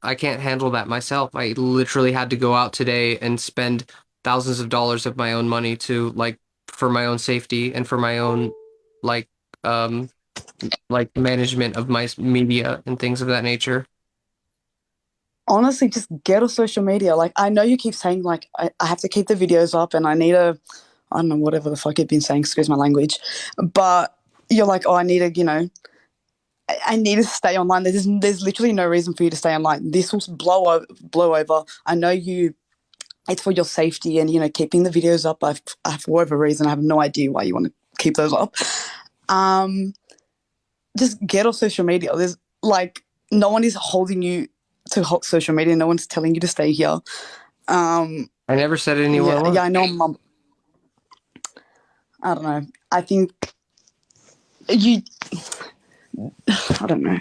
I can't handle that myself. I literally had to go out today and spend thousands of dollars of my own money to like for my own safety and for my own like um management of my media and things of that nature. Honestly, just get off social media. Like, I know you keep saying, like, I have to keep the videos up and I need to, I don't know, whatever the fuck you've been saying, excuse my language. But you're like, oh, I need to, I need to stay online. There's literally no reason for you to stay online. This will blow over. I know it's for your safety and, keeping the videos up. For whatever reason, I have no idea why you want to keep those up. Um, just get off social media. There's like, no one is holding you to social media. No one's telling you to stay here. Um, I never said anyone yeah, was. yeah, I know. I don't know. I think you. I don't know.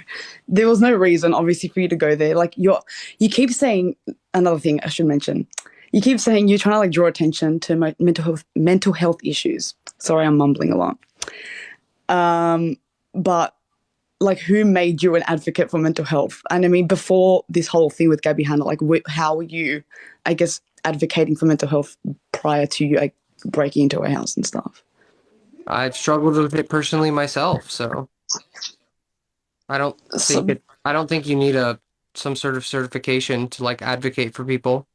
There was no reason, obviously, for you to go there. Like you keep saying another thing I should mention. You keep saying you're trying to like draw attention to my mental health issues. Sorry, I'm mumbling a lot. But like, who made you an advocate for mental health? And I mean, before this whole thing with Gabby Hanna, like, how were you, I guess, advocating for mental health prior to you like breaking into a house and stuff? I've struggled with it personally myself, so So, I don't think you need a some sort of certification to like advocate for people.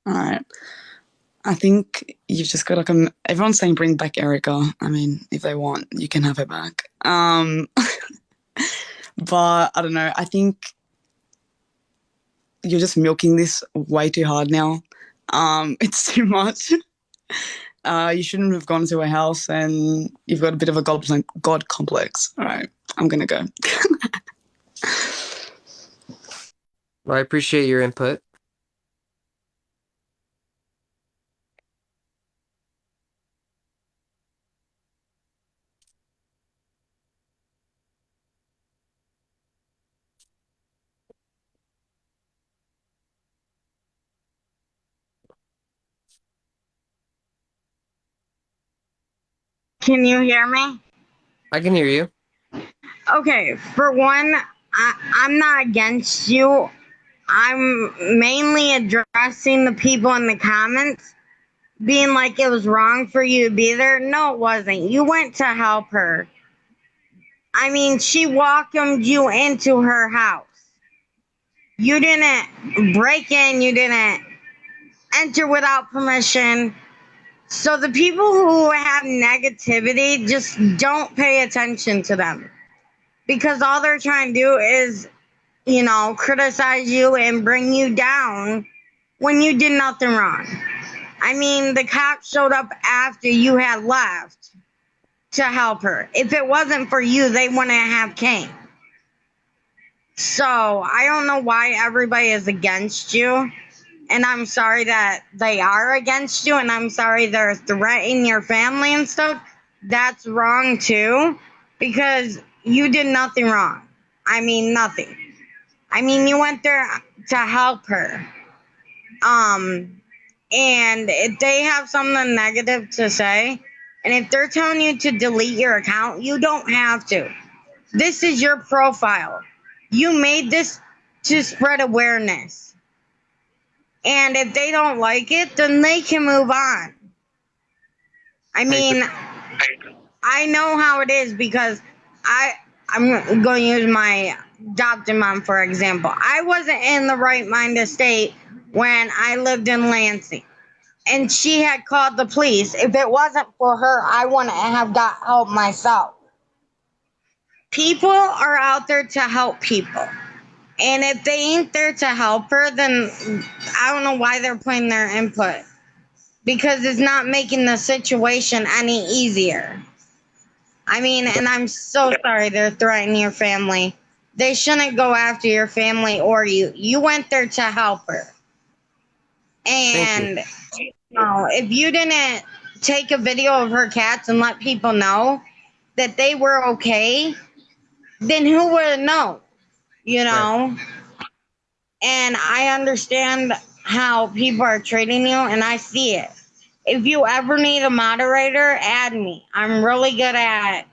all right. I think you've just got to. Everyone's saying bring back Erica. I mean, if they want, you can have her back. But I don't know. I think you're just milking this way too hard now. It's too much. You shouldn't have gone to a house, and you've got a bit of a god complex. All right, I'm gonna go. Well, I appreciate your input. Can you hear me? I can hear you. Okay, for one, I'm not against you. I'm mainly addressing the people in the comments being like it was wrong for you to be there. No, it wasn't. You went to help her. I mean, she welcomed you into her house. You didn't break in, you didn't enter without permission. So the people who have negativity, just don't pay attention to them because all they're trying to do is, criticize you and bring you down when you did nothing wrong. I mean, the cops showed up after you had left to help her. If it wasn't for you, they wouldn't have came. So I don't know why everybody is against you. And I'm sorry that they are against you. And I'm sorry they're threatening your family and stuff. That's wrong too. Because you did nothing wrong. I mean, nothing. I mean, you went there to help her. And if they have something negative to say, and if they're telling you to delete your account, you don't have to. This is your profile. You made this to spread awareness. And if they don't like it, then they can move on. I I mean, I know how it is because I'm going to use my adopted mom for example. I wasn't in the right minded state when I lived in Lansing, and she had called the police. If it wasn't for her, I wouldn't have got help myself. People are out there to help people. And if they ain't there to help her, then I don't know why they're putting their input. Because it's not making the situation any easier. I mean, and I'm so sorry they're threatening your family. They shouldn't go after your family or you. You went there to help her. thank you. And if you didn't take a video of her cats and let people know that they were okay, then who would have known? You Right. know? And I understand how people are treating you, and I see it. If you ever need a moderator, add me. I'm really good at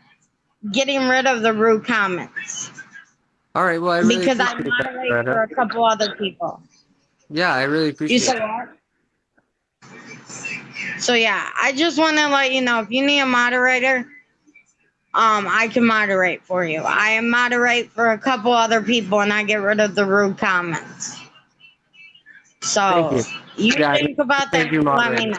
getting rid of the rude comments. All right. Well, I really because I appreciate that, moderate for Greta. a couple other people. Yeah, I really You appreciate said what? So yeah, I just want to let you know if you need a moderator, I can moderate for you. I moderate for a couple other people, and I get rid of the rude comments. Thank So you. you Yeah, I think about that. appreciate you Let me moderating. know.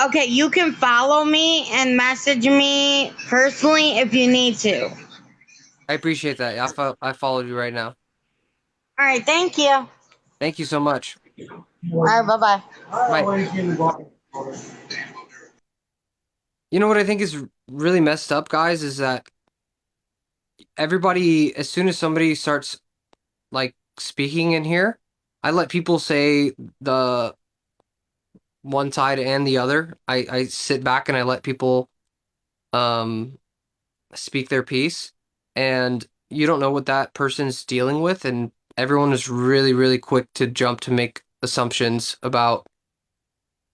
Okay, you can follow me and message me personally if you need to. All I appreciate that. I followed you right now. right, thank you. All Thank you so much. right, bye bye. Bye. You know what I think is really messed up, guys, is that everybody, as soon as somebody starts like speaking in here, I let people say the one side and the other. I sit back and I let people um speak their piece, and you don't know what that person's dealing with, and everyone is really, really quick to jump to make assumptions about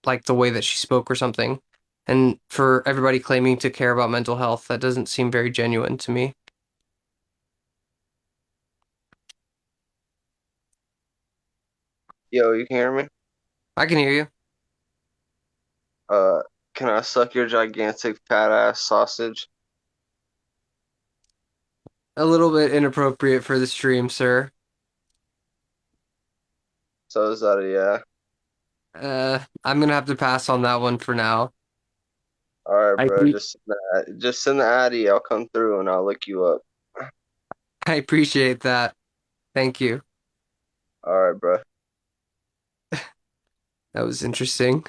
like the way that she spoke or something. And for everybody claiming to care about mental health, that doesn't seem very genuine to me. Yo, you can hear me? I can hear you. Uh, can I suck your gigantic fat ass sausage? A little bit inappropriate for the stream, sir. So is that a yeah? I'm gonna have to pass on that one for now. All right, I bro. pre- Just send the addy. I'll come through and I'll look you up. I appreciate that. Thank you. All right, bro. That was interesting.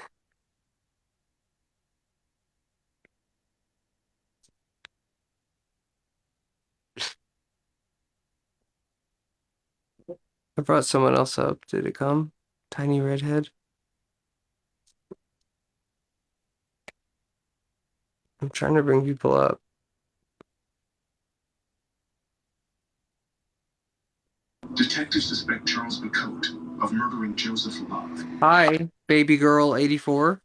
I brought someone else up. Did it come? Tiny redhead. I'm trying to bring people up. Detectives suspect Charles McCoat of murdering Joseph Love. Hi, baby girl 84.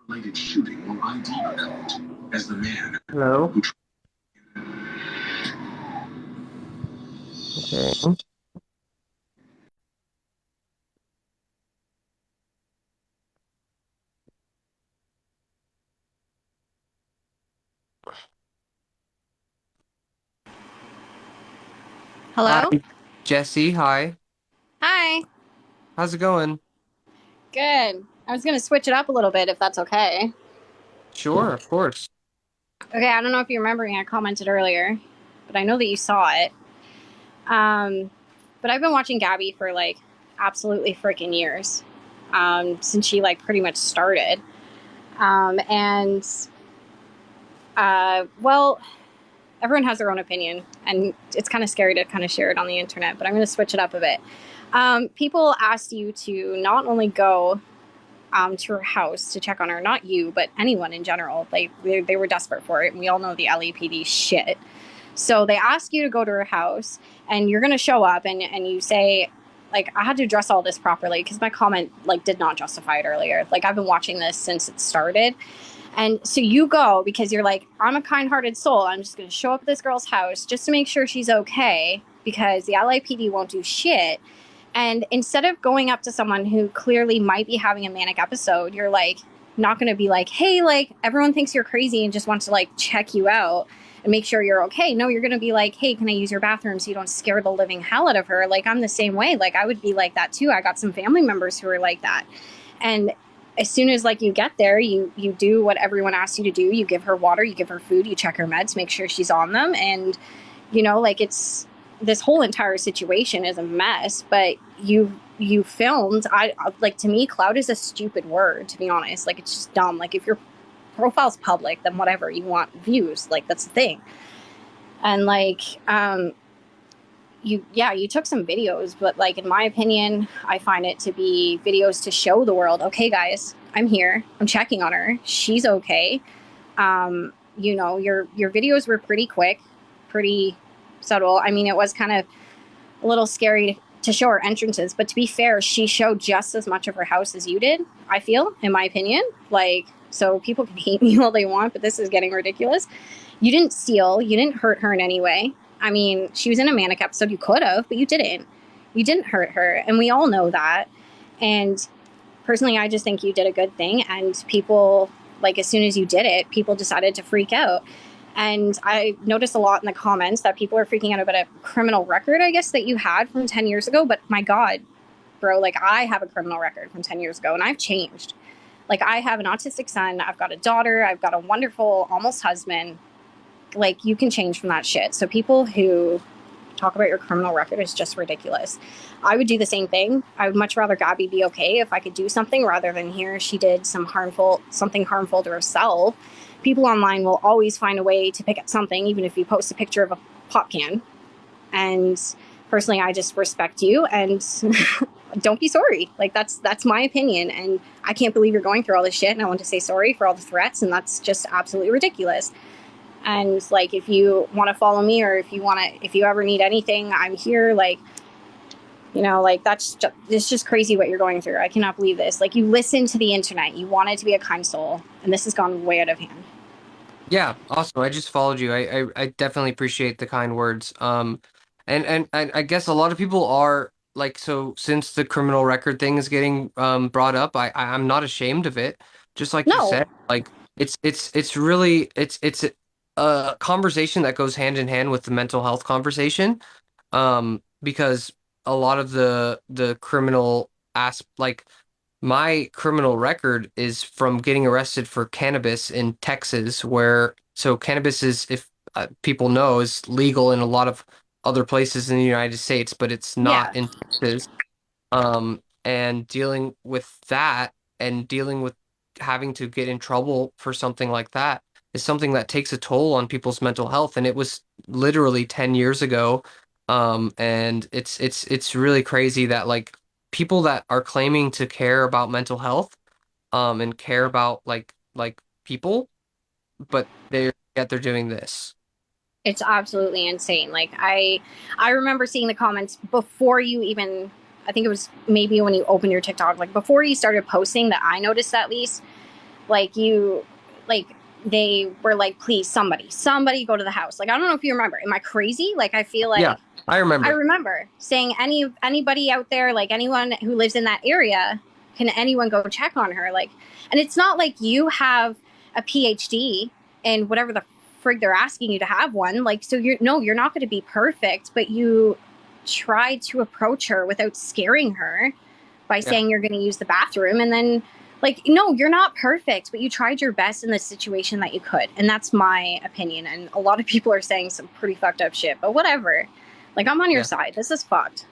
Unrelated shooting will ID McCoat as the man Hello. who. Okay. Hi, Hello? Jesse. Hi. Hi. How's it going? Good. I was going to switch it up a little bit if that's okay. Sure, of course. Okay, I don't know if you're remembering, I commented earlier, but I know that you saw it. But I've been watching Gabby for like absolutely freaking years, since she like pretty much started. And, well, everyone has their own opinion, and it's kind of scary to kind of share it on the internet, but I'm going to switch it up a bit. People asked you to not only go to her house to check on her. Not you, but anyone in general. They were desperate for it, and we all know the LAPD shit. So they ask you to go to her house, and you're gonna show up, and you say, like, I had to address all this properly because my comment like did not justify it earlier. Like I've been watching this since it started. And so you go because you're like, I'm a kind-hearted soul. I'm just going to show up at this girl's house just to make sure she's okay because the LAPD won't do shit. And instead of going up to someone who clearly might be having a manic episode, you're like, not going to be like, hey, like everyone thinks you're crazy and just wants to like check you out and make sure you're okay. No, you're going to be like, hey, can I use your bathroom so you don't scare the living hell out of her? Like I'm the same way. Like I would be like that too. I got some family members who are like that. And as soon as like you get there, you do what everyone asks you to do. You give her water, you give her food, you check her meds, make sure she's on them. And like it's this whole entire situation is a mess, but you filmed. I like, to me, cloud is a stupid word, to be honest. Like it's just dumb. Like if your profile's public, then whatever, you want views, like that's the thing. And like you took some videos, but like in my opinion, I find it to be videos to show the world, okay guys, I'm here, I'm checking on her, she's okay. Your videos were pretty quick, pretty subtle. I mean, it was kind of a little scary to show her entrances, but to be fair, she showed just as much of her house as you did, I feel, in my opinion. Like, so people can hate me all they want, but this is getting ridiculous. You didn't steal, you didn't hurt her in any way. I mean, she was in a manic episode. You could have, but you didn't. You didn't hurt her, and we all know that. And personally, I just think you did a good thing, and people, like, as soon as you did it, people decided to freak out. And I noticed a lot in the comments that people are freaking out about a criminal record, I guess, that you had from 10 years ago. But my God, bro, like, I have a criminal record from 10 years ago, and I've changed. Like, I have an autistic son, I've got a daughter, I've got a wonderful almost husband. Like, you can change from that shit. So people who talk about your criminal record is just ridiculous. I would do the same thing. I would much rather Gabby be okay if I could do something rather than hear she did something harmful to herself. People online will always find a way to pick at something, even if you post a picture of a pop can. And personally, I just respect you, and don't be sorry. Like, that's my opinion, and I can't believe you're going through all this shit, and I want to say sorry for all the threats, and that's just absolutely ridiculous. And like, if you want to follow me, or if you ever need anything, I'm here. Like, you know, like, it's just crazy what you're going through. I cannot believe this. Like, you listened to the internet, you wanted to be a kind soul, and this has gone way out of hand. Yeah, awesome. I just followed you. I definitely appreciate the kind words. And I guess a lot of people are like, so since the criminal record thing is getting brought up, I'm not ashamed of it. Just like you No. said, like it's really it's a conversation that goes hand in hand with the mental health conversation. Because a lot of the criminal like my criminal record is from getting arrested for cannabis in Texas, where so cannabis is, if people know, is legal in a lot of other places in the United States, but it's Yeah. not in Texas. And dealing with that and dealing with having to get in trouble for something like that is something that takes a toll on people's mental health. And it was literally 10 years ago. And it's really crazy that like people that are claiming to care about mental health, and care about like people, but they're doing this. It's absolutely insane. Like, I remember seeing the comments before you even, I think it was maybe when you opened your TikTok, like before you started posting, that I noticed at least, like, like, they were like, please, somebody go to the house. Like, I don't know if you remember. Am I crazy? Like, I feel like, Yeah, I remember. I remember saying, anybody out there, like anyone who lives in that area, can anyone go check on her? Like, and it's not like you have a PhD in whatever the frig they're asking you to have one. Like, so you're not going to be perfect, but you try to approach her without scaring her by saying you're going to use the bathroom. And then, like, no, you're not perfect, but you tried your best in the situation that you could. And that's my opinion. And a lot of people are saying some pretty fucked up shit, but whatever. Like, I'm on your side. This is fucked.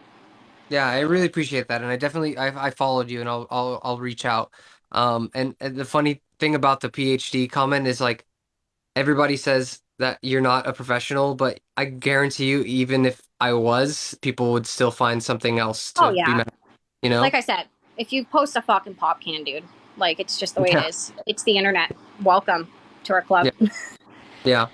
Yeah, I really appreciate that, and I definitely I followed you, and I'll reach out. And the funny thing about the PhD comment is like everybody says that you're not a professional, but I guarantee you, even if I was, people would still find something else Oh, to be yeah. mad, you know? Like I said, if you post a fucking pop can, dude, like, it's just the way Yeah. it is. It's the internet. Welcome to our club. Yeah. Yeah.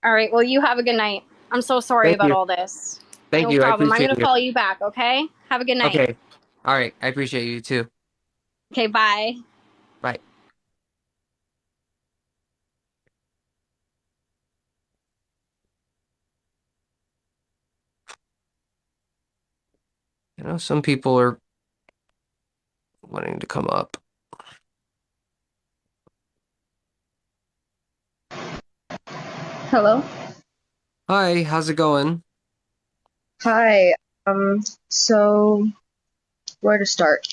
All right. Well, you have a good night. I'm so sorry Thank about you. all this. Thank No you. I problem. I'm appreciate going to you. follow you back, okay? Have a good night. Okay. All right. I appreciate you too. Okay, bye. Bye. You know, some people are wanting to come up. Hello. Hi, how's it going? Hi. So where to start?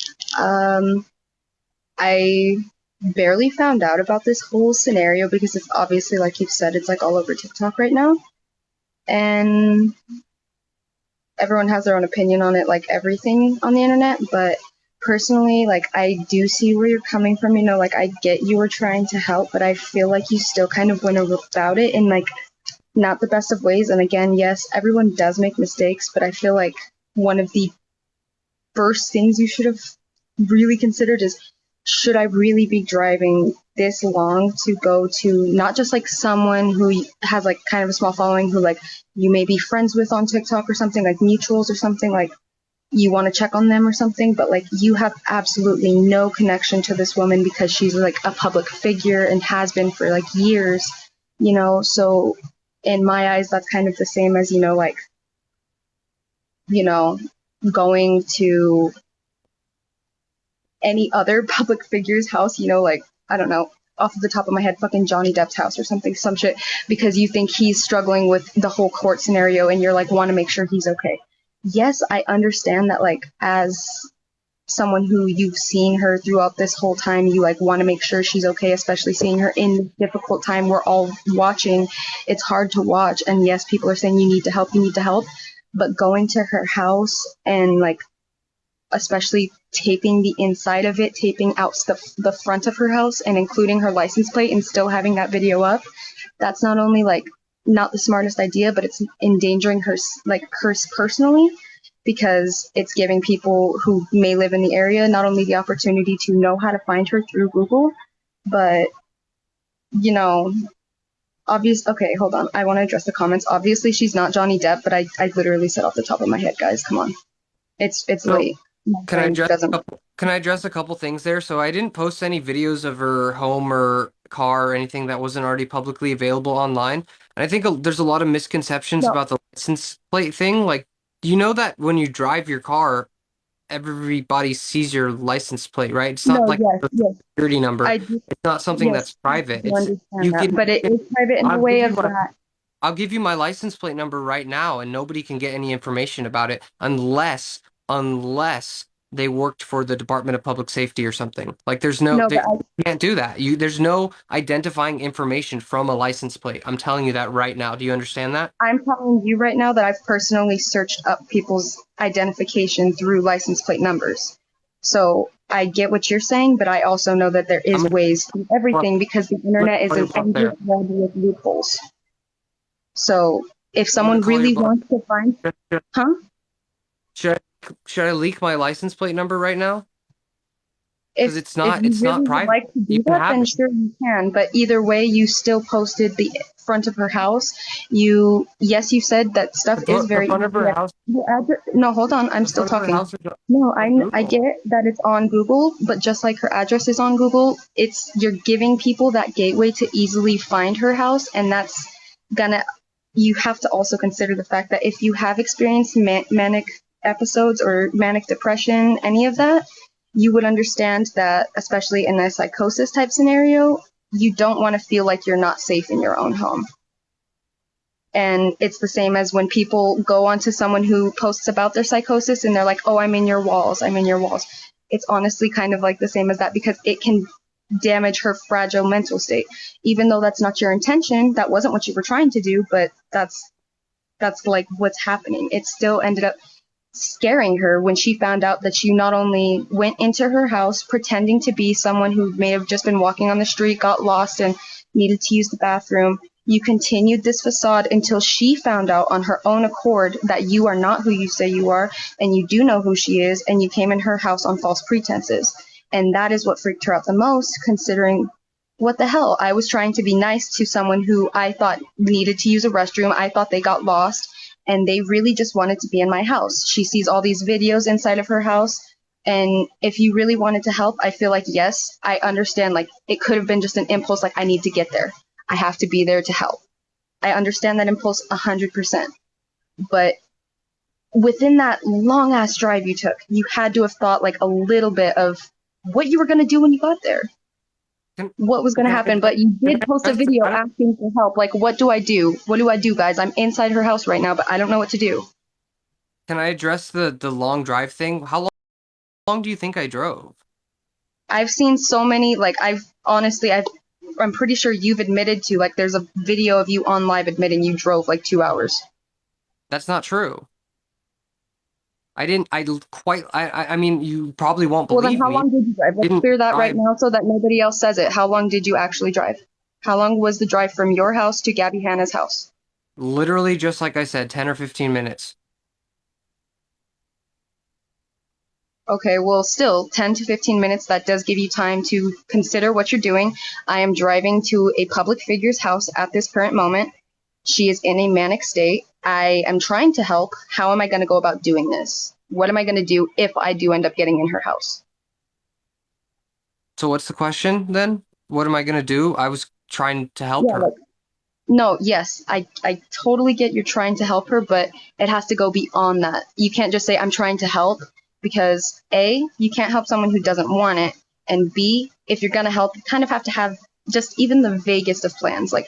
I barely found out about this whole scenario because it's obviously, like you've said, it's like all over TikTok right now. And everyone has their own opinion on it, like everything on the internet. But personally, like, I do see where you're coming from, like, I get you were trying to help, but I feel like you still kind of went about it in, like, not the best of ways. And again, yes, everyone does make mistakes, but I feel like one of the first things you should have really considered is, should I really be driving this long to go to not just like someone who has like kind of a small following, who like you may be friends with on TikTok or something, like mutuals or something, like you want to check on them or something, but like you have absolutely no connection to this woman because she's like a public figure and has been for like years, so in my eyes, that's kind of the same as, like, you know, going to any other public figure's house, like, I don't know, off of the top of my head, fucking Johnny Depp's house or something, some shit, because you think he's struggling with the whole court scenario and you're like, want to make sure he's okay. Yes, I understand that, like, as someone who you've seen her throughout this whole time, you like want to make sure she's okay, especially seeing her in this difficult time we're all watching. It's hard to watch. And yes, people are saying you need to help, but going to her house and like especially taping the inside of it, taping out the front of her house and including her license plate and still having that video up, that's not only like not the smartest idea, but it's endangering her, like her personally, because it's giving people who may live in the area not only the opportunity to know how to find her through Google, but okay, hold on. I want to address the comments. Obviously, she's not Johnny Depp, but I literally said off the top of my head, guys, come on. It's So late. My can I brain address doesn't. can I address a couple things there? So I didn't post any videos of her home or car or anything that wasn't already publicly available online. And I think there's a lot of misconceptions No, about the license plate thing. Like, you know that when you drive your car, everybody sees your license plate, right? It's not no, like yes, the yes. security number. I do, It's not something yes, that's private. I do It's understand you that, can. but it is private in the I'll give way you of my that. I'll give you my license plate number right now, and nobody can get any information about it unless they worked for the Department of Public Safety or something. Like No, but they can't do that. There's no identifying information from a license plate. I'm telling you that right now. Do you understand that? I'm telling you right now that I've personally searched up people's identification through license plate numbers. So I get what you're saying, but I also know that there I'm is gonna, ways to everything because the I'm internet gonna is call your an bluff endless there. web with loopholes. So if I'm gonna someone call your really bluff. wants to find, Should, huh? should should I leak my license plate number right now? Because If you it's not really would private. like to You do can that, have then it. sure you can. But either way, you still posted the front of her house. You said that stuff is The very front of easy. her house. Your address, no, hold on, I'm The still front of her talking. house is No, on I Google. get that it's on Google, but just like her address is on Google, you're giving people that gateway to easily find her house, and that's gonna. You have to also consider the fact that if you have experienced manic episodes or manic depression, any of that, you would understand that, especially in a psychosis type scenario, you don't want to feel like you're not safe in your own home. And it's the same as when people go onto someone who posts about their psychosis and they're like, oh, I'm in your walls, I'm in your walls. It's honestly kind of like the same as that because it can damage her fragile mental state. Even though that's not your intention, that wasn't what you were trying to do, but that's like what's happening. It still ended up scaring her when she found out that you not only went into her house pretending to be someone who may have just been walking on the street, got lost, and needed to use the bathroom. You continued this facade until she found out on her own accord that you are not who you say you are, and you do know who she is, and you came in her house on false pretenses. And that is what freaked her out the most, considering what the hell? I was trying to be nice to someone who I thought needed to use a restroom. I thought they got lost and they really just wanted to be in my house. She sees all these videos inside of her house. And if you really wanted to help, I feel like, yes, I understand. Like, it could have been just an impulse, like, I need to get there. I have to be there to help. I understand that impulse 100%. But within that long ass drive you took, you had to have thought, like, a little bit of what you were going to do when you got there, Can, what was going to can happen. I, But you can did post a I, video I don't, asking for help. Like, what do I do? What do I do, guys? I'm inside her house right now, but I don't know what to do. can I address the long drive thing? How long do you think I drove? I've seen so many, like, I'm pretty sure you've admitted to, like, there's a video of you on live admitting you drove like 2 hours. That's not true. I didn't. I mean, you probably won't Well, then believe how me. long did you drive? Let's Didn't clear that right drive now so that nobody else says it. How long did you actually drive? How long was the drive from your house to Gabby Hanna's house? literally just like I said, 10 or 15 minutes. Okay, well, still 10 to 15 minutes, that does give you time to consider what you're doing. I am driving to a public figure's house at this current moment. She is in a manic state. I am trying to help. How am I going to go about doing this? What am I going to do if I do end up getting in her house? So what's the question then? What am I gonna do? I was trying to help Yeah, her. like, No, yes, I totally get you're trying to help her, but it has to go beyond that. You can't just say, I'm trying to help, because A, you can't help someone who doesn't want it, and B, if you're gonna help, you kind of have to have just even the vaguest of plans. Like,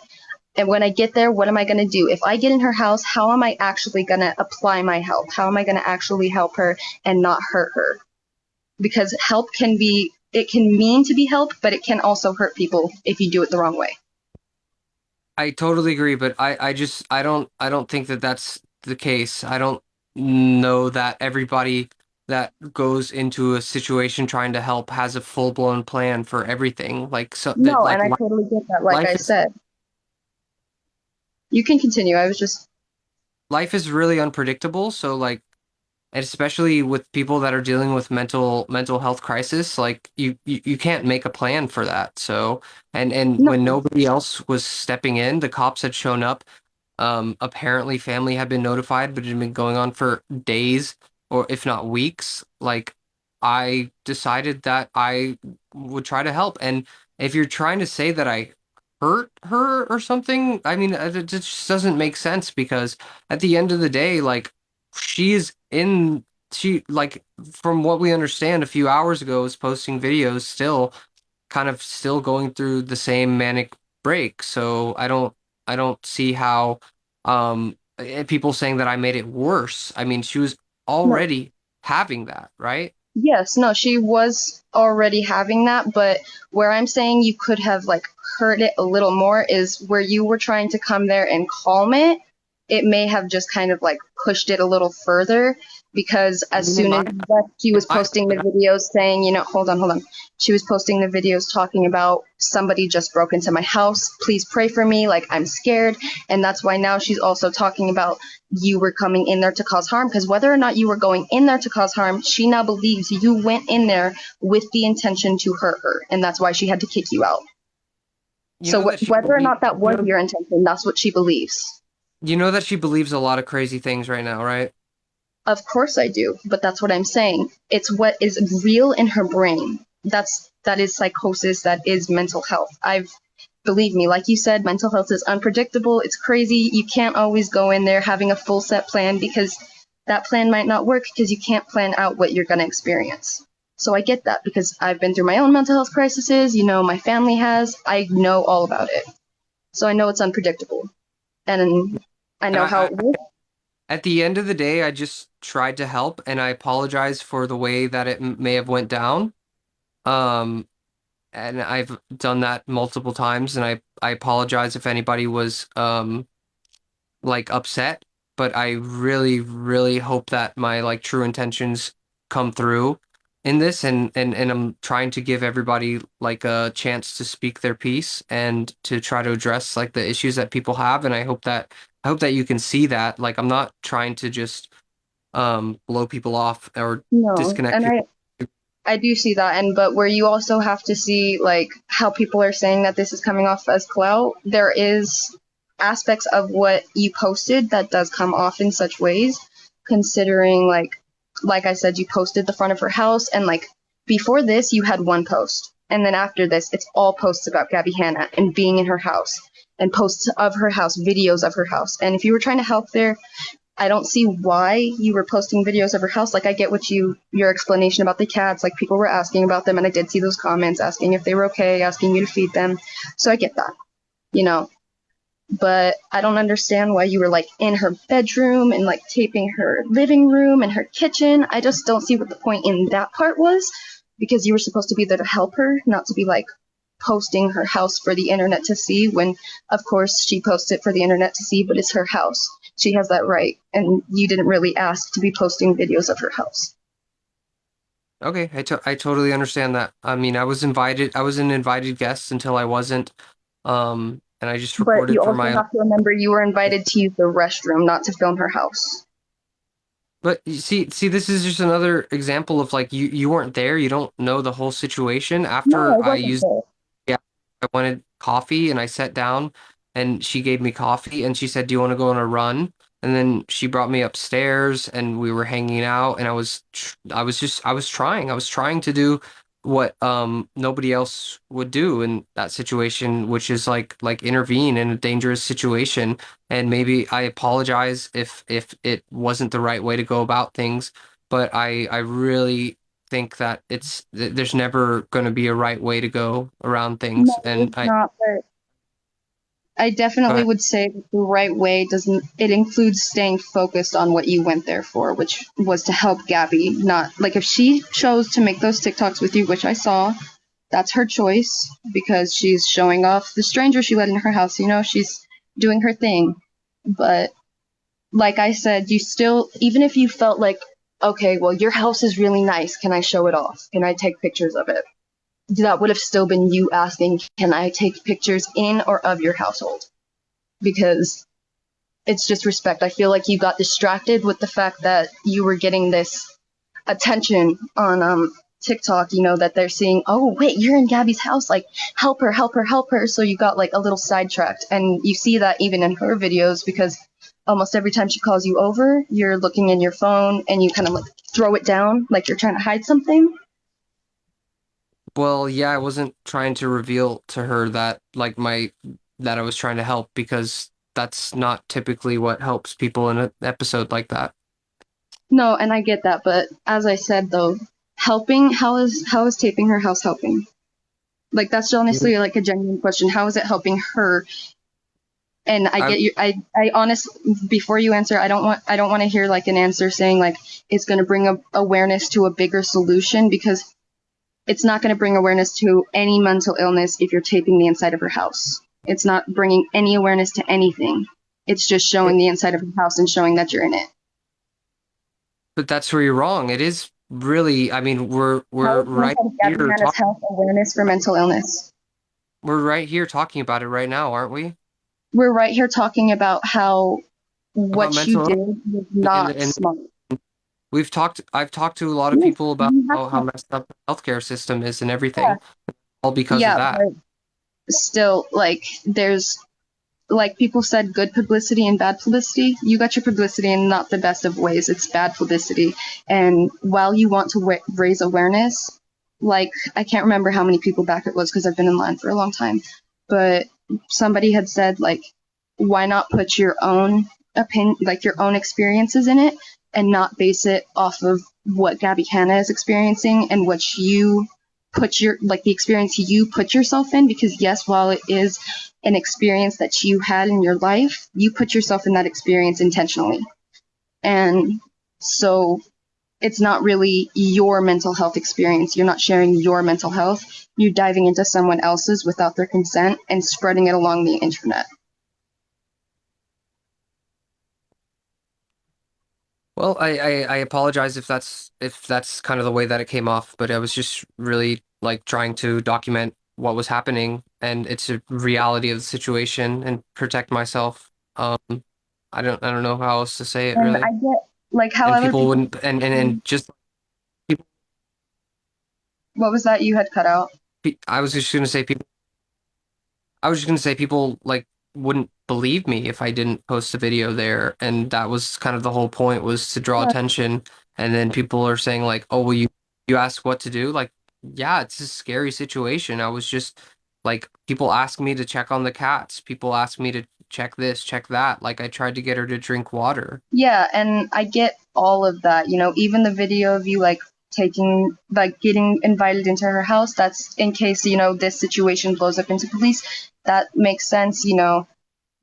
and when I get there, what am I gonna do? If I get in her house, how am I actually gonna apply my help? How am I gonna actually help her and not hurt her? Because help can be, it can mean to be help, but it can also hurt people if you do it the wrong way. I totally agree, but I don't think that that's the case. I don't know that everybody that goes into a situation trying to help has a full-blown plan for everything. Like so that No, and I totally get that. Like life I is said, you can continue. I was just, life is really unpredictable, so like and especially with people that are dealing with mental health crisis, like you can't make a plan for that. So and when no, nobody else was stepping in, the cops had shown up. Apparently family had been notified, but it had been going on for days or if not weeks. Like I decided that I would try to help. And if you're trying to say that I hurt her or something, I mean, it just doesn't make sense because at the end of the day, like she's in, she, like, from what we understand a few hours ago, was posting videos still kind of still going through the same manic break. So I don't see how people saying that I made it worse. I mean, she was no. already having that, right? Yes, no, she was already having that, but where I'm saying you could have like hurt it a little more is where you were trying to come there and calm it. It may have just kind of like pushed it a little further because I as mean, soon as you left, she it was might, posting the but videos saying, hold on. She was posting the videos talking about somebody just broke into my house. Please pray for me. Like I'm scared. And that's why now she's also talking about you were coming in there to cause harm, because whether or not you were going in there to cause harm, she now believes you went in there with the intention to hurt her, and that's why she had to kick you out. you So know that she whether or believes, not that was your intention, that's what she believes. you know that she believes a lot of crazy things right now, right? Of course I do, but that's what I'm saying. It's what is real in her brain. That is psychosis, that is mental health. I've Believe me, like you said, mental health is unpredictable. It's crazy. You can't always go in there having a full set plan because that plan might not work because you can't plan out what you're going to experience. So I get that because I've been through my own mental health crises, my family has. I know all about it. So I know it's unpredictable. And I And know how I it works. at the end of the day, I just tried to help, and I apologize for the way that it may have went down. Um, and I've done that multiple times, and I apologize if anybody was like upset, but I really, really hope that my like true intentions come through in this and I'm trying to give everybody like a chance to speak their piece and to try to address like the issues that people have and I hope that you can see that. Like I'm not trying to just blow people off or No, disconnect and people. I do see that, and but where you also have to see like how people are saying that this is coming off as clout, there is aspects of what you posted that does come off in such ways, considering like I said, you posted the front of her house, and like before this you had one post, and then after this it's all posts about Gabby Hanna and being in her house and posts of her house, videos of her house. And if you were trying to help there, I don't see why you were posting videos of her house. Like I get your explanation about the cats, like people were asking about them and I did see those comments asking if they were okay, asking you to feed them. So I get that, you know. But I don't understand why you were like in her bedroom and like taping her living room and her kitchen. I just don't see what the point in that part was, because you were supposed to be there to help her, not to be like posting her house for the internet to see, when of course she posts it for the internet to see, but it's her house. She has that right, and you didn't really ask to be posting videos of her house. Okay, I totally understand that. I mean, I was an invited guest until I wasn't. And I just But you recorded for also my own. have to remember you were invited to use the restroom, not to film her house. But you see, this is just another example of like you weren't there, you don't know the whole situation. No, I After I wasn't used, there. yeah, I wanted coffee and I sat down and she gave me coffee and she said, "Do you want to go on a run?" And then she brought me upstairs and we were hanging out and I was trying to do nobody else would do in that situation, which is like intervene in a dangerous situation. And maybe I apologize if it wasn't the right way to go about things, but I really think that there's never going to be a right way to go around things. No, And it's not, but I definitely but would say that the right way doesn't, it includes staying focused on what you went there for, which was to help Gabby. Not like if she chose to make those TikToks with you, which I saw, that's her choice because she's showing off the stranger she let in her house. You know, she's doing her thing. But like I said, you still, even if you felt like, okay, well, your house is really nice. Can I show it off? Can I take pictures of it? That would have still been you asking, can I take pictures in or of your household? Because it's just respect. I feel like you got distracted with the fact that you were getting this attention on TikTok, you know, that they're seeing, oh, wait, you're in Gabby's house, like, help her, help her, help her. So you got like a little sidetracked. And you see that even in her videos because almost every time she calls you over, you're looking in your phone and you kind of like throw it down like you're trying to hide something. well, yeah, I wasn't trying to reveal to her that that I was trying to help because that's not typically what helps people in an episode like that. No, and I get that, but as I said though, helping, how is taping her house helping? Like that's honestly like a genuine question. How is it helping her? And I I get you. I honest before you answer, I don't want to hear like an answer saying like it's going to bring awareness to a bigger solution because it's not going to bring awareness to any mental illness if you're taping the inside of her house. It's not bringing any awareness to anything. It's just showing the inside of her house and showing that you're in it. But that's where you're wrong. It is really, I mean, How we're is the right inside of Gabby here Hanna's talking house awareness for mental illness? we're right here talking about it right now, aren't we? We're right here talking about how About what you mental did was health not and smart. I've talked to a lot of Yes, people about you have how to. messed up the healthcare system is and Yeah, everything, all because of yeah, that. but still, like, there's like people said, good publicity and bad publicity. You got your publicity in not the best of ways. It's bad publicity. And while you want to raise awareness, like I can't remember how many people back it was because I've been in line for a long time, but somebody had said like, why not put your own opinion, like your own experiences in it, and not base it off of what Gabby Hanna is experiencing and what you put your like the experience you put yourself in because yes while it is an experience that you had in your life, you put yourself in that experience intentionally. And so it's not really your mental health experience. You're not sharing your mental health. You're diving into someone else's without their consent and spreading it along the internet. Well, I apologize if that's kind of the way that it came off, but I was just really like trying to document what was happening and it's a reality of the situation and protect myself. I don't know how else to say it And really. I get like how And other people people. wouldn't and just What was that you had cut out? I was just gonna say people I was just gonna say people like wouldn't believe me if I didn't post a video there, and that was kind of the whole point was to draw Yeah, attention. And then people are saying like, "Oh, well, you ask what to do?" Like, yeah, it's a scary situation. I was just like, people ask me to check on the cats. People ask me to check this, check that. Like, I tried to get her to drink water. yeah, and I get all of that. You know, even the video of you like taking like getting invited into her house, that's in case, you know, this situation blows up into police. That makes sense, you know,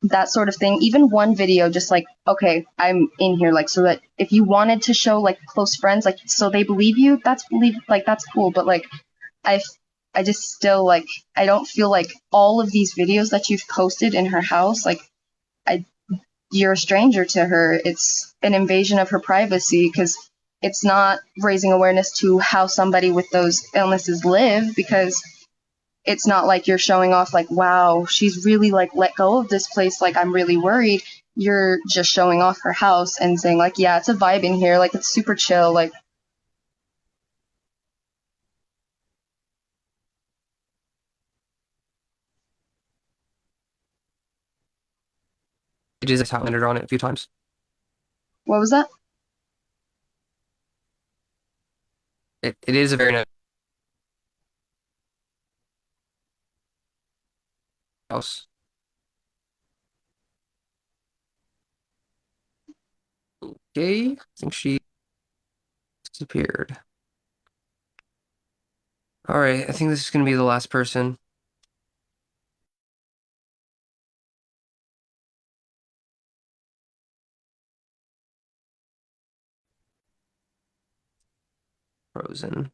that sort of thing. Even one video just like, okay, I'm in here like so that if you wanted to show like close friends like so they believe you, that's cool, but like I I just still like I don't feel like all of these videos that you've posted in her house like I you're a stranger to her. It's an invasion of her privacy because it's not raising awareness to how somebody with those illnesses live because it's not like you're showing off like wow she's really like let go of this place like I'm really worried. You're just showing off her house and saying like yeah it's a vibe in here like it's super chill like It is how I landed on it a few times. what was that? It is a very house. Okay, I think she disappeared. All right, I think this is gonna be the last person. Frozen.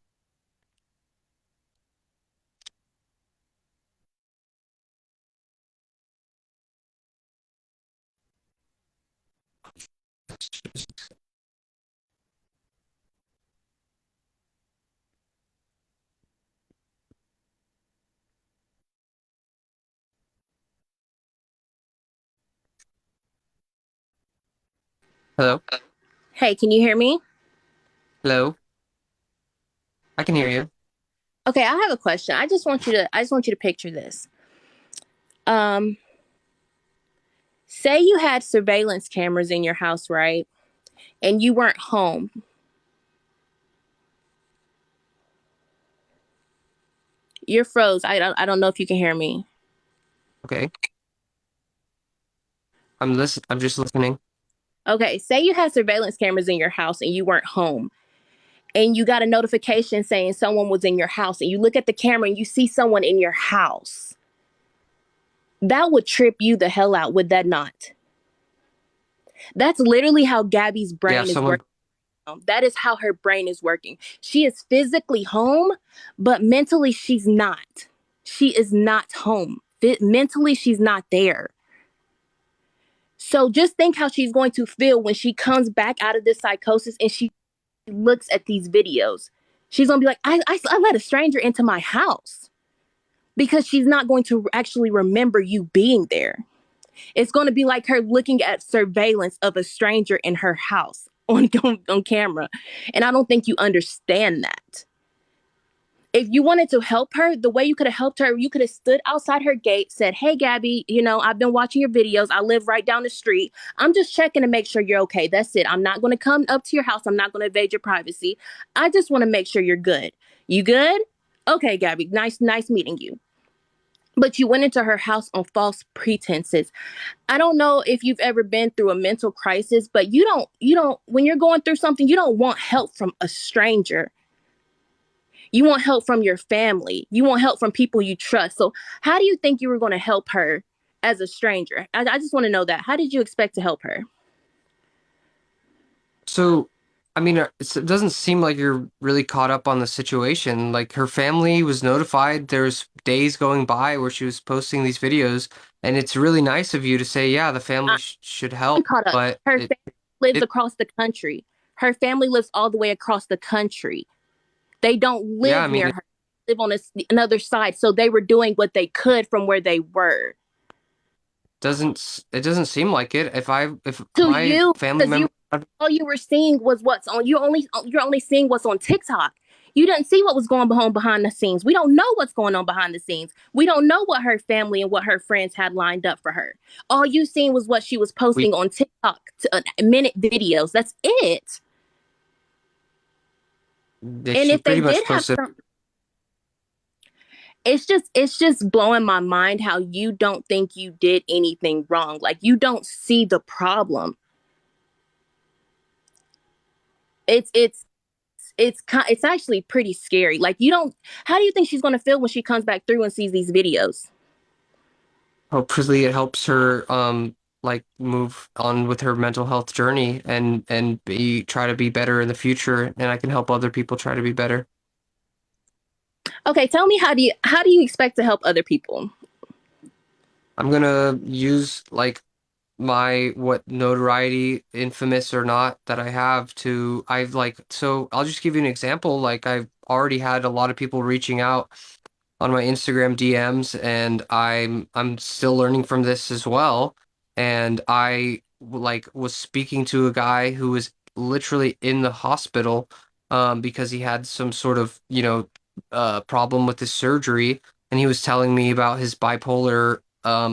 Hello? Hey, can you hear me? Hello? I can hear you. Okay, I have a question. I just want you to picture this. Um, Say you had surveillance cameras in your house, right? And you weren't home. You're froze. I don't know if you can hear me. Okay. I'm just listening. Okay, say you had surveillance cameras in your house and you weren't home. And you got a notification saying someone was in your house and you look at the camera and you see someone in your house. That would trip you the hell out, would that not? That's literally how Gabby's Yeah, brain is someone working. That is how her brain is working. She is physically home, but mentally she's not. She is not home. Mentally, she's not there. So just think how she's going to feel when she comes back out of this psychosis and she looks at these videos. She's going to be like, I let a stranger into my house because she's not going to actually remember you being there. It's going to be like her looking at surveillance of a stranger in her house on camera. And I don't think you understand that. If you wanted to help her, the way you could have helped her, you could have stood outside her gate, said, "Hey, Gabby, I've been watching your videos. I live right down the street. I'm just checking to make sure you're okay. That's it. I'm not going to come up to your house. I'm not going to invade your privacy. I just want to make sure you're good. You good? Okay, Gabby. Nice meeting you." But you went into her house on false pretenses. I don't know if you've ever been through a mental crisis, but when you're going through something, you don't want help from a stranger. You want help from your family. You want help from people you trust. So, how do you think you were going to help her as a stranger? I just want to know that. How did you expect to help her? So, I mean, it doesn't seem like you're really caught up on the situation. Like her family was notified. There's days going by where she was posting these videos, and it's really nice of you to say, yeah, the family I, sh should I'm help. caught up. But Her family lives it, across the country. Her family lives all the way across the country. They don't yeah, I live mean, near her. They live on another side. So they were doing what they could from where they were. it doesn't seem like it. If To my you, family because member, all you were seeing was what's on. You're only seeing what's on TikTok. You didn't see what was going on behind the scenes. We don't know what's going on behind the scenes. We don't know what her family and what her friends had lined up for her. All you seen was what she was we posting on TikTok, minute videos. That's it. And she if they pretty much did have posted. some, it's just blowing my mind how you don't think you did anything wrong. Like you don't see the problem. It's actually pretty scary. Like you don't. How do you think she's going to feel when she comes back through and sees these videos? Hopefully, it helps her like move on with her mental health journey and be try to be better in the future, and I can help other people try to be better. Okay, tell me how do you expect to help other people? I'm gonna use like my what notoriety, infamous or not, that I have to I've like so I'll just give you an example. Like I've already had a lot of people reaching out on my Instagram DMs, and I'm still learning from this as well. And I like was speaking to a guy who was literally in the hospital because he had some sort of, problem with his surgery, and he was telling me about his bipolar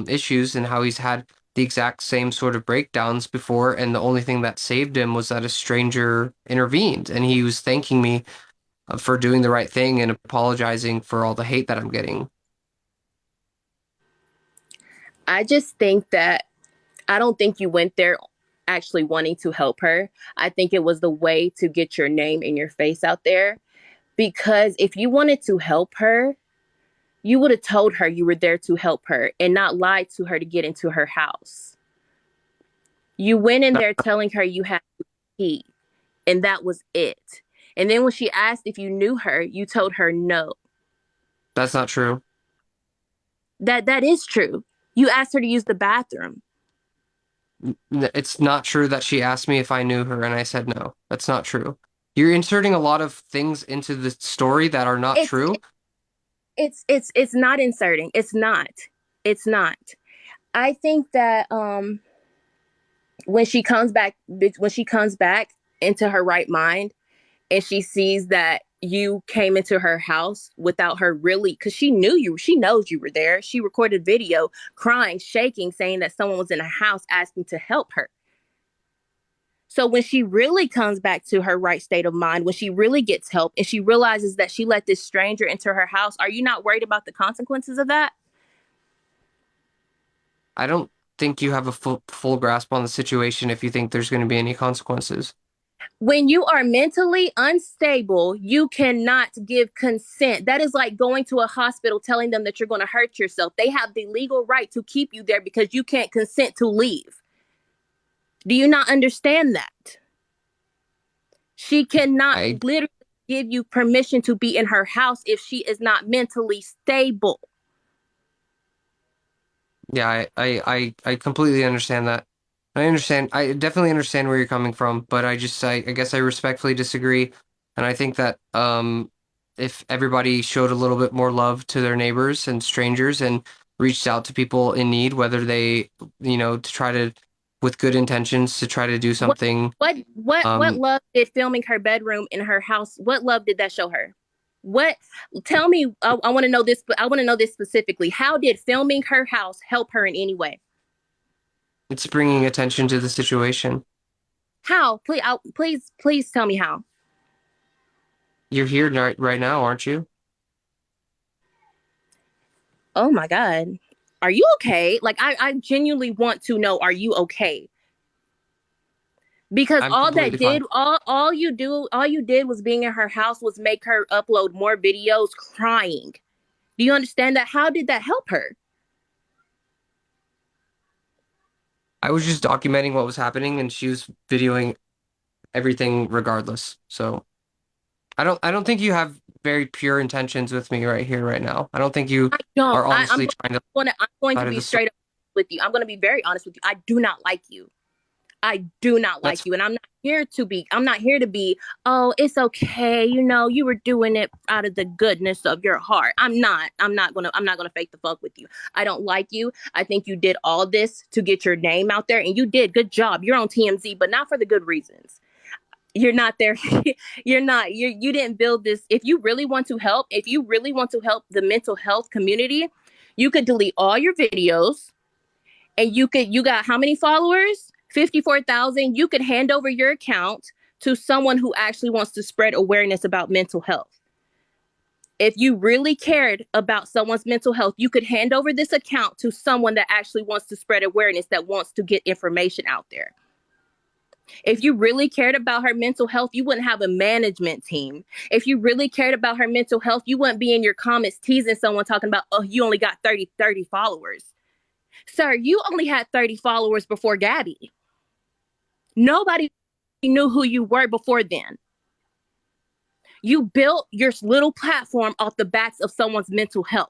issues and how he's had the exact same sort of breakdowns before, and the only thing that saved him was that a stranger intervened, and he was thanking me for doing the right thing and apologizing for all the hate that I'm getting. I just think that I don't think you went there actually wanting to help her. I think it was the way to get your name and your face out there. Because if you wanted to help her, you would have told her you were there to help her and not lied to her to get into her house. You went in there telling her you had to pee, and that was it. And then when she asked if you knew her, you told her no. That's not true. That is true. You asked her to use the bathroom. It's not true that she asked me if I knew her and I said no. That's not true. You're inserting a lot of things into the story that are not It's true. it's not inserting. It's not. It's not. I think that when she comes back into her right mind and she sees that you came into her house without her really, because she knows you were there. She recorded video crying, shaking, saying that someone was in a house asking to help her. So when she really comes back to her right state of mind, when she really gets help and she realizes that she let this stranger into her house, are you not worried about the consequences of that? I don't think you have a full grasp on the situation if you think there's going to be any consequences. When you are mentally unstable, you cannot give consent. That is like going to a hospital telling them that you're going to hurt yourself. They have the legal right to keep you there because you can't consent to leave. Do you not understand that? She cannot I literally give you permission to be in her house if she is not mentally stable. Yeah, I completely understand that. I understand. I definitely understand where you're coming from, but I guess I respectfully disagree. And I think that if everybody showed a little bit more love to their neighbors and strangers and reached out to people in need, whether they, to try to, with good intentions, to try to do What something, what um, love did filming her bedroom in her house? What love did that show her? What? Tell me. I want to know this. But I want to know this specifically. How did filming her house help her in any way? it's bringing attention to the situation. How? Please tell me how. You're here right now, aren't you? Oh my God. Are you okay? Like I genuinely want to know, are you okay? Because I'm completely fine. all you did was being in her house was make her upload more videos crying. Do you understand that? How did that help her? I was just documenting what was happening, and she was videoing everything regardless. So I don't think you have very pure intentions with me right here, right now. I don't think you I don't. are honestly trying to I'm going to side of be the story. straight up with you. I'm going to be very honest with you. I do not like you. I do not That's like you. And I'm not here to be, oh, it's okay. You were doing it out of the goodness of your heart. I'm not gonna fake the fuck with you. I don't like you. I think you did all this to get your name out there and you did. Good job. You're on TMZ, but not for the good reasons. You're not there. You didn't build this. If you really want to help the mental health community, you could delete all your videos and you got how many followers? 54,000. You could hand over your account to someone who actually wants to spread awareness about mental health. If you really cared about someone's mental health, you could hand over this account to someone that actually wants to spread awareness, that wants to get information out there. If you really cared about her mental health, you wouldn't have a management team. If you really cared about her mental health, you wouldn't be in your comments teasing someone talking about, oh, you only got 30 followers. Sir, you only had 30 followers before Gabby. Nobody knew who you were before then. You built your little platform off the backs of someone's mental health.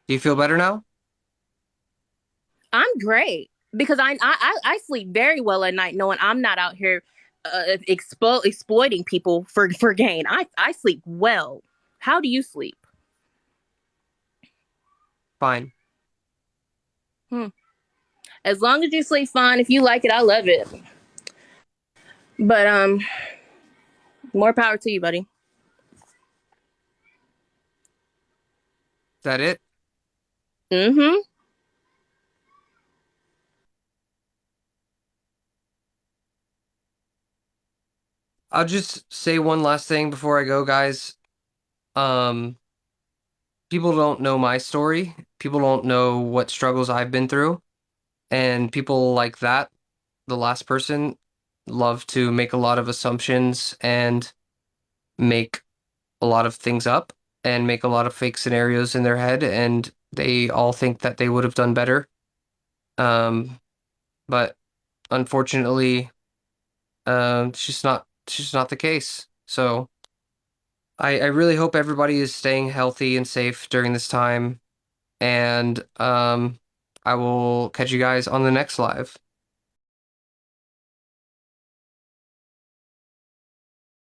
Do you feel better now? I'm great because I sleep very well at night knowing I'm not out here exploiting people for gain. I sleep well. How do you sleep? Fine. As long as you sleep fine, if you like it, I love it. But more power to you, buddy. Is that it? Mm-hmm. I'll just say one last thing before I go, guys. Um, people don't know my story. People don't know what struggles I've been through. And people like that, the last person, love to make a lot of assumptions and make a lot of things up and make a lot of fake scenarios in their head. And they all think that they would have done better. But unfortunately, it's just not the case. So I really hope everybody is staying healthy and safe during this time. And I will catch you guys on the next live.